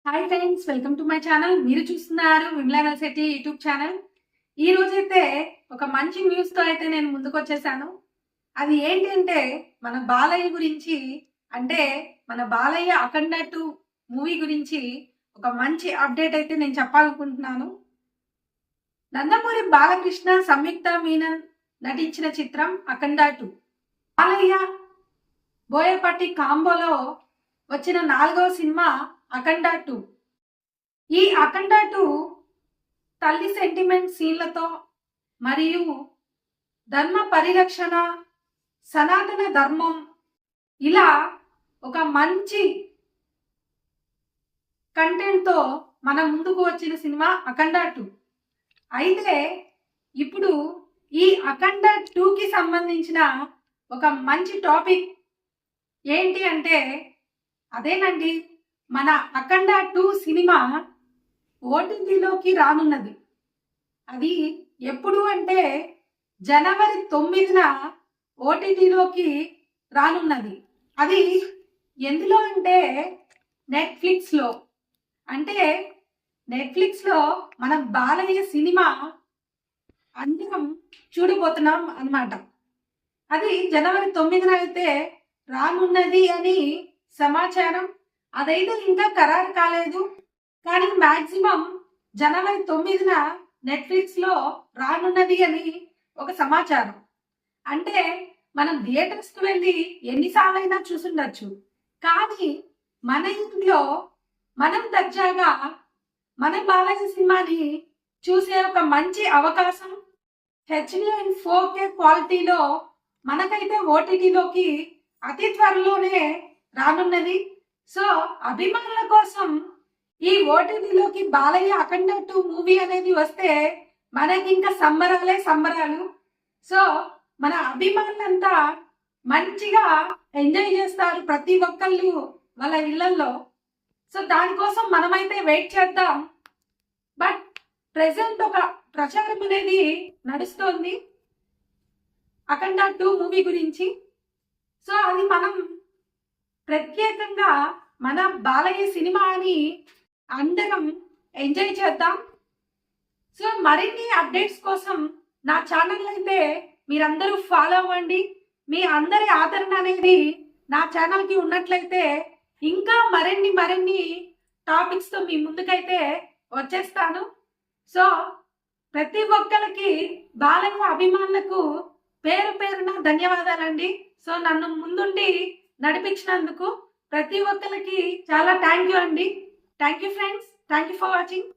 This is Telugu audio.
Hi friends, welcome to my channel. మీరు చూస్తున్నారు విమలా నల్శెట్టి యూట్యూబ్ ఛానల్. ఈ రోజైతే ఒక మంచి న్యూస్ తో అయితే నేను ముందుకు వచ్చేసాను. అది ఏంటి అంటే మన బాలయ్య గురించి, అంటే మన బాలయ్య అఖండ 2 మూవీ గురించి ఒక మంచి అప్డేట్ అయితే నేను చెప్పాలనుకుంటున్నాను. నందమూరి బాలకృష్ణ, సంయుక్త మీనన్ నటించిన చిత్రం అఖండ 2. బాలయ్య బోయపాటి కాంబోలో వచ్చిన 4వ సినిమా అఖండ 2. ఈ అఖండ 2 తల్లి సెంటిమెంట్ సీన్లతో మరియు ధర్మ పరిరక్షణ, సనాతన ధర్మం, ఇలా ఒక మంచి కంటెంట్తో మన ముందుకు వచ్చిన సినిమా అఖండ 2. అయితే ఇప్పుడు ఈ అఖండ 2కి సంబంధించిన ఒక మంచి టాపిక్ ఏంటి అంటే అదేనండి, మన అఖండ 2 సినిమా ఓటీటీలోకి రానున్నది. అది ఎప్పుడు అంటే జనవరి 9న ఓటీటీలోకి రానున్నది. అది ఎందులో అంటే నెట్ఫ్లిక్స్లో. అంటే నెట్ఫ్లిక్స్లో మన బాలయ్య సినిమా అందరం చూడబోతున్నాం అన్నమాట. అది జనవరి 9న అయితే రానున్నది అని సమాచారం. అదైతే ఇంకా ఖరారు కాలేదు, కానీ మ్యాక్సిమం జనవరి 9న నెట్ఫ్లిక్స్లో రానున్నది అని ఒక సమాచారం. అంటే మనం థియేటర్స్కి వెళ్ళి ఎన్నిసార్లైనా చూసుండొచ్చు, కానీ మన ఇంట్లో మనం దర్జాగా మన బాలయ్య సినిమాని చూసే ఒక మంచి అవకాశం హెచ్డి అండ్ 4K క్వాలిటీలో మనకైతే ఓటీటీలోకి అతి త్వరలోనే రానున్నది. సో అభిమానుల కోసం ఈ ఓటీటీలోకి బాలయ్య అఖండ 2 మూవీ అనేది వస్తే మనకి ఇంకా సంబరాలే సంబరాలు. సో మన అభిమానులంతా మంచిగా ఎంజాయ్ చేస్తారు ప్రతి ఒక్కళ్ళు వాళ్ళ ఇళ్లలో. సో దానికోసం మనమైతే వెయిట్ చేద్దాం. బట్ ప్రెసెంట్ ఒక ప్రచారం అనేది నడుస్తోంది అఖండ 2 మూవీ గురించి. సో అది మనం ప్రత్యేకంగా మన బాలయ్య సినిమా అని అందరం ఎంజాయ్ చేద్దాం. సో మరిన్ని అప్డేట్స్ కోసం నా ఛానల్ అయితే మీరందరూ ఫాలో అవ్వండి. మీ అందరి ఆదరణ అనేది నా ఛానల్కి ఉన్నట్లయితే ఇంకా మరిన్ని టాపిక్స్తో మీ ముందుకైతే వచ్చేస్తాను. సో ప్రతి ఒక్కరికి, బాలయ్య అభిమానులకు పేరు పేరున ధన్యవాదాలండి. సో నన్ను ముందుండి నడిపించినందుకు ప్రతి ఒక్కరికి చాలా థ్యాంక్ యూ అండి. Thank you friends, thank you for watching.